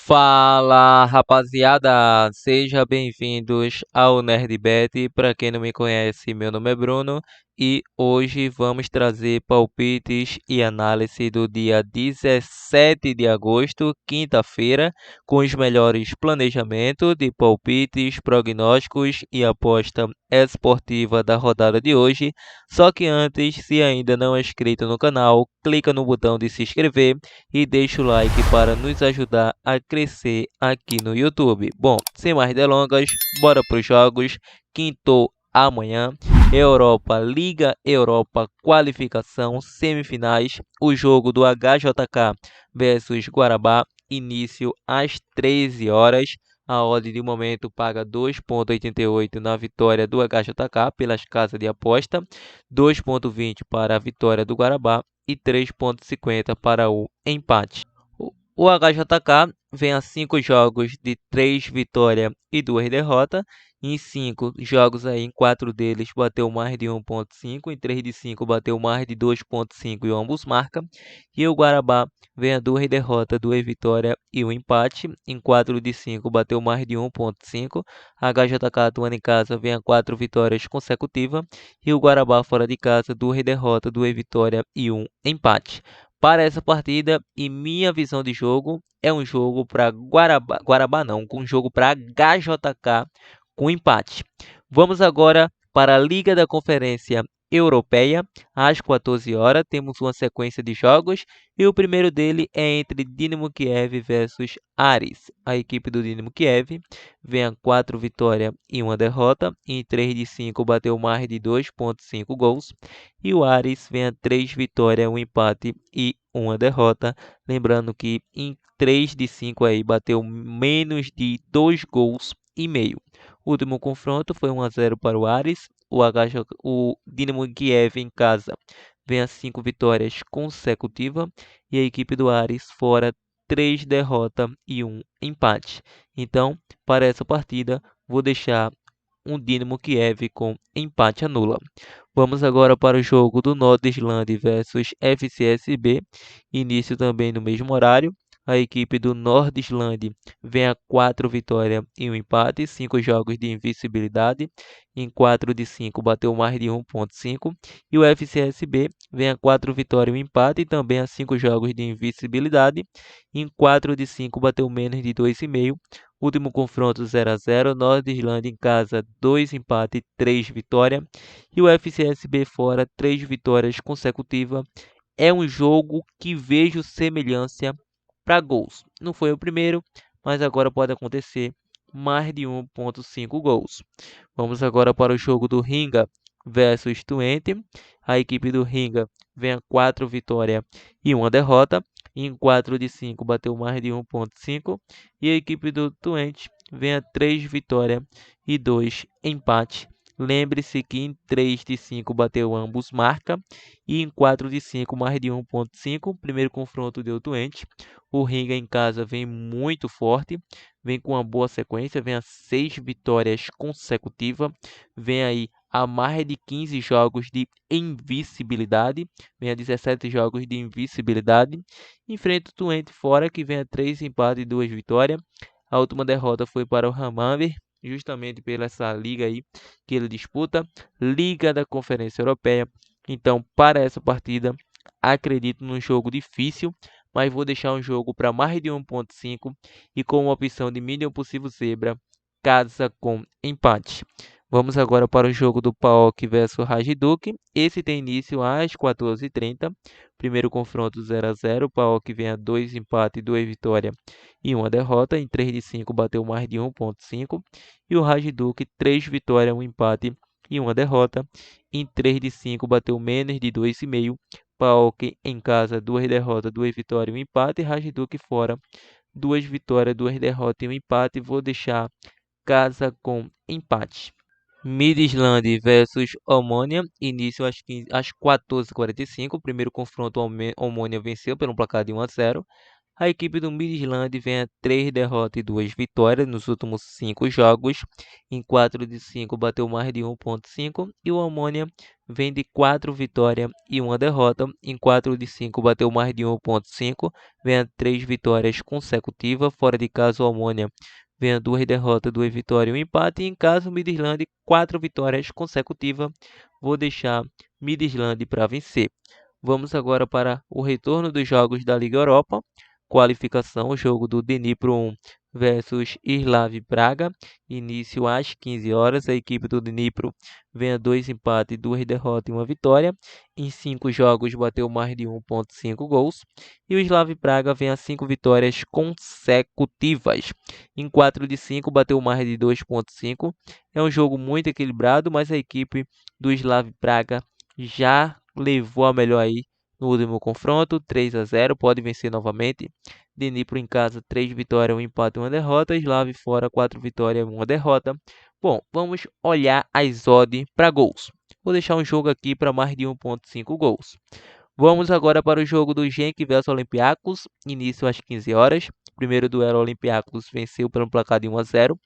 Fala, rapaziada! Sejam bem-vindos ao NerdBet. Para quem não me conhece, meu nome é Bruno e hoje vamos trazer palpites e análise do dia 17 de agosto, quinta-feira, com os melhores planejamentos de palpites, prognósticos e aposta esportiva da rodada de hoje. Só que antes, se ainda não é inscrito no canal, clica no botão de se inscrever e deixa o like para nos ajudar a crescer aqui no YouTube. Bom, sem mais delongas, bora para os jogos. Quinto amanhã, Liga Europa qualificação semifinais, o jogo do HJK versus Guarabá, início às 13 horas. A odd de momento paga 2,88 na vitória do HJK pelas casas de aposta, 2,20 para a vitória do Guarabá e 3,50 para o empate. O HJK vem a 5 jogos de 3 vitórias e 2 derrotas. Em 5 jogos aí, em 4 deles bateu mais de 1,5, em 3 de 5 bateu mais de 2,5 e ambos marcam. E o Guarabá vem a 2 derrotas, 2 vitórias e 1 empate. Em 4 de 5 bateu mais de 1,5. A HJK atuando em casa vem a 4 vitórias consecutivas. E o Guarabá fora de casa, 2 derrotas, 2 vitórias e 1 empate. Para essa partida, e minha visão de jogo, é um jogo para Guarabá não, com um jogo para HJK com empate. Vamos agora para a Liga da Conferência Europeia, às 14 horas, temos uma sequência de jogos e o primeiro dele é entre Dinamo Kiev versus Aris. A equipe do Dinamo Kiev vem a 4 vitórias e 1 derrota, em 3 de 5 bateu mais de 2,5 gols, e o Aris vem a 3 vitórias, 1 empate e 1 derrota, lembrando que em 3 de 5 aí bateu menos de 2 gols e meio. O último confronto foi 1 a 0 para o Aris. O Dinamo Kiev em casa vem a 5 vitórias consecutivas e a equipe do Aris fora 3 derrotas e 1 empate. Então, para essa partida, vou deixar um Dinamo Kiev com empate a nula. Vamos agora para o jogo do Nordisland versus FCSB, início também no mesmo horário. A equipe do Nordisland vem a 4 vitórias e 1 empate, 5 jogos de invencibilidade. Em 4 de 5 bateu mais de 1,5. E o FCSB vem a 4 vitórias e 1 empate, também a 5 jogos de invencibilidade. Em 4 de 5 bateu menos de 2,5. Último confronto 0 a 0, Nordisland em casa 2 empates, 3 vitórias. E o FCSB fora 3 vitórias consecutivas. É um jogo que vejo semelhança para gols. Não foi o primeiro, mas agora pode acontecer mais de 1,5 gols. Vamos agora para o jogo do Ringa versus Twente. A equipe do Ringa vem a 4 vitórias e 1 derrota. Em 4 de 5 bateu mais de 1,5. E a equipe do Twente vem a 3 vitórias e 2 empates. Lembre-se que em 3 de 5 bateu ambos marca e em 4 de 5 mais de 1,5. Primeiro confronto deu Twente. O Ringa em casa vem muito forte, vem com uma boa sequência, vem a 6 vitórias consecutivas, vem aí a mais de 15 jogos de invencibilidade, vem a 17 jogos de invencibilidade. Enfrenta o Twente fora, que vem a 3 empates e 2 vitórias. A última derrota foi para o Hammarby, justamente pela essa liga aí que ele disputa, Liga da Conferência Europeia. Então, para essa partida, acredito num jogo difícil, mas vou deixar um jogo para mais de 1,5 e com uma opção de mínimo possível zebra, casa com empate. Vamos agora para o jogo do PAOK versus Hajduk. Esse tem início às 14h30. Primeiro confronto 0 a 0. O PAOK vem a 2 empates, 2 vitórias e 1 derrota. Em 3 de 5 bateu mais de 1,5. E o Hajduk 3 vitórias, 1 empate e 1 derrota. Em 3 de 5 bateu menos de 2,5. PAOK em casa 2 derrotas, 2 vitórias e 1 empate. Hajduk fora 2 vitórias, 2 derrotas e 1 empate. Vou deixar casa com empate. Midland versus Omonia, início às 14h45. Primeiro confronto, Omonia venceu pelo placar de 1 a 0. A equipe do Midland vem a 3 derrotas e 2 vitórias nos últimos 5 jogos. Em 4 de 5 bateu mais de 1,5. E o Omonia vem de 4 vitórias e 1 derrota. Em 4 de 5 bateu mais de 1,5. Vem a 3 vitórias consecutivas. Fora de casa, o Omonia vem a 2 derrotas, 2 vitórias e 1 empate. E em casa, o Midland 4 vitórias consecutivas. Vou deixar Midland para vencer. Vamos agora para o retorno dos jogos da Liga Europa. Qualificação, o jogo do Dnipro 1 versus Slavia Praga. Início às 15 horas. A equipe do Dnipro vem a 2 empates, 2 derrotas e 1 vitória. Em 5 jogos bateu mais de 1,5 gols. E o Slavia Praga vem a 5 vitórias consecutivas. Em 4 de 5 bateu mais de 2,5. É um jogo muito equilibrado, mas a equipe do Slavia Praga já levou a melhor aí no último confronto, 3-0, pode vencer novamente. Dnipro em casa, 3 vitórias, 1 empate e 1 derrota. Slavia fora, 4 vitórias e 1 derrota. Bom, vamos olhar as odds para gols. Vou deixar um jogo aqui para mais de 1,5 gols. Vamos agora para o jogo do Genk versus Olympiacos, início às 15 horas. Primeiro duelo, Olympiacos venceu pelo placar de 1-0.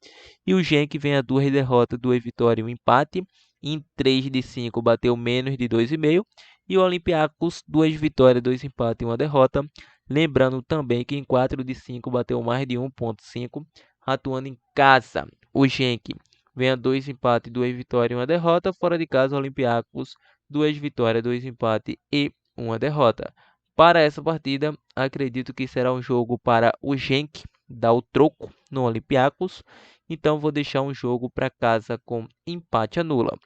E o Genk vem a 2 derrotas, 2 vitórias e 1 empate. Em 3 de 5 bateu menos de 2,5. E o Olympiacos, 2 vitórias, 2 empates e 1 derrota. Lembrando também que em 4 de 5 bateu mais de 1,5, atuando em casa. O Genk vem a 2 empates, 2 vitórias e 1 derrota. Fora de casa, o Olympiacos, 2 vitórias, 2 empates e 1 derrota. Para essa partida, acredito que será um jogo para o Genk dar o troco no Olympiacos. Então, vou deixar um jogo para casa com empate a nula.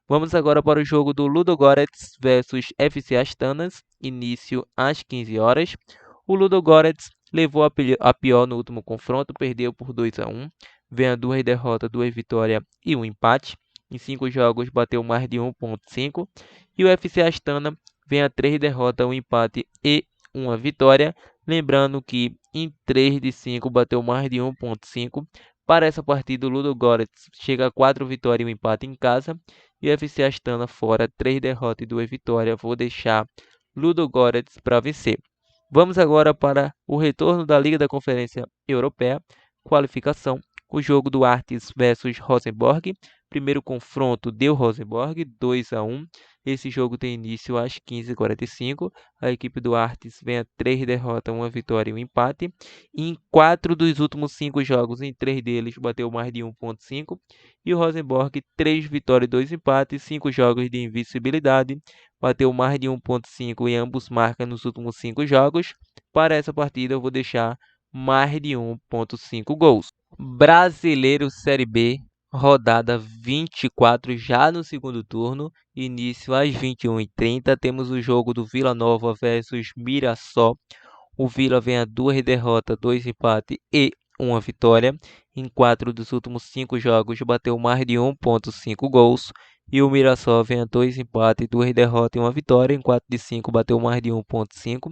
Vamos agora para o jogo do Ludogorets versus FC Astana, início às 15 horas. O Ludogorets levou a pior no último confronto, perdeu por 2-1. Vem a 2 derrotas, 2 vitórias e 1 empate. Em 5 jogos bateu mais de 1,5. E o FC Astana vem a 3 derrotas, 1 empate e 1 vitória. Lembrando que em 3 de 5 bateu mais de 1,5. Para essa partida, o Ludogorets chega a 4 vitórias e 1 empate em casa. E o FC Astana fora, 3 derrotas e 2 vitórias. Vou deixar Ludogorets para vencer. Vamos agora para o retorno da Liga da Conferência Europeia. Qualificação. O jogo do Artis versus Rosenborg. Primeiro confronto deu Rosenborg, 2-1. Esse jogo tem início às 15h45. A equipe do Artis vem a 3 derrotas, 1 vitória e 1 empate. Em 4 dos últimos 5 jogos, em 3 deles, bateu mais de 1,5. E o Rosenborg, 3 vitórias e 2 empates, 5 jogos de invencibilidade. Bateu mais de 1,5 em ambos marcas nos últimos 5 jogos. Para essa partida, eu vou deixar mais de 1,5 gols. Brasileiro Série B, rodada 24, já no segundo turno, início às 21h30. Temos o jogo do Vila Nova versus Mirassol. O Vila vem a 2 derrotas, 2 empates e 1 vitória. Em 4 dos últimos 5 jogos, bateu mais de 1,5 gols. E o Mirassol vem a 2 empates, 2 derrotas e 1 vitória. Em 4 de 5, bateu mais de 1,5.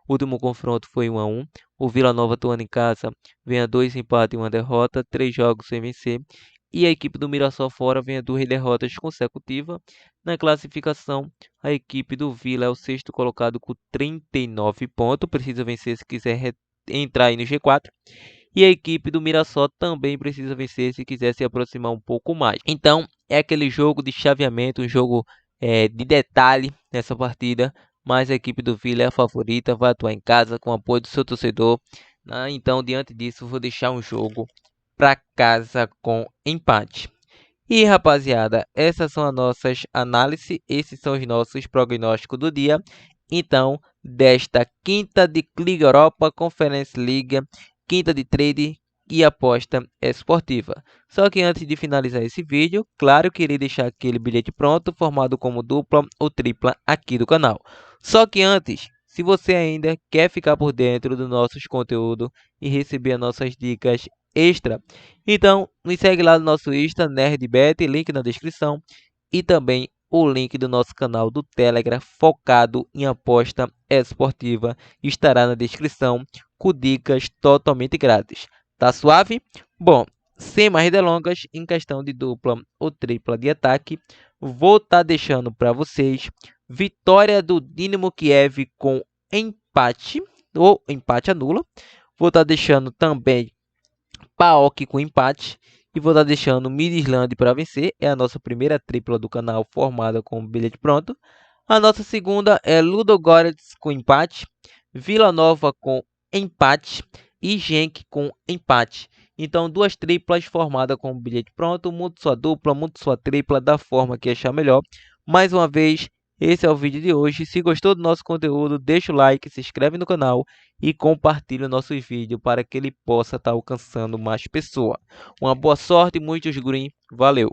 O último confronto foi 1-1. O Vila Nova, atuando em casa, vem a 2 empates e 1 derrota, 3 jogos sem vencer. E a equipe do Mirassol fora vem a 2 derrotas consecutivas. Na classificação, a equipe do Vila é o sexto colocado com 39 pontos. Precisa vencer se quiser entrar aí no G4. E a equipe do Mirassol também precisa vencer se quiser se aproximar um pouco mais. Então, é aquele jogo de chaveamento, um jogo de detalhe nessa partida. Mas a equipe do Vila é a favorita, vai atuar em casa com o apoio do seu torcedor. Então, diante disso, vou deixar um jogo para casa com empate. E rapaziada, essas são as nossas análises, esses são os nossos prognósticos do dia. Então, desta quinta de Liga Europa, Conference League, quinta de trade e aposta esportiva. Só que antes de finalizar esse vídeo, claro que irei deixar aquele bilhete pronto, formado como dupla ou tripla aqui do canal. Só que antes, se você ainda quer ficar por dentro dos nossos conteúdos e receber as nossas dicas extra, então nos segue lá no nosso Insta, NerdBet, link na descrição, e também o link do nosso canal do Telegram focado em aposta esportiva estará na descrição, com dicas totalmente grátis. Tá suave? Bom, sem mais delongas, em questão de dupla ou tripla de ataque, vou estar deixando para vocês vitória do Dinamo Kiev com empate ou empate anula. Vou estar deixando também PAOK com empate. E vou estar deixando Midland para vencer. É a nossa primeira tripla do canal formada com bilhete pronto. A nossa segunda é Ludogorets com empate. Vila Nova com empate. E Genk com empate. Então, duas triplas formadas com bilhete pronto. Monte sua dupla, monte sua tripla da forma que achar melhor. Mais uma vez, esse é o vídeo de hoje. Se gostou do nosso conteúdo, deixa o like, se inscreve no canal e compartilhe o nosso vídeo para que ele possa estar alcançando mais pessoas. Uma boa sorte, muitos green, valeu!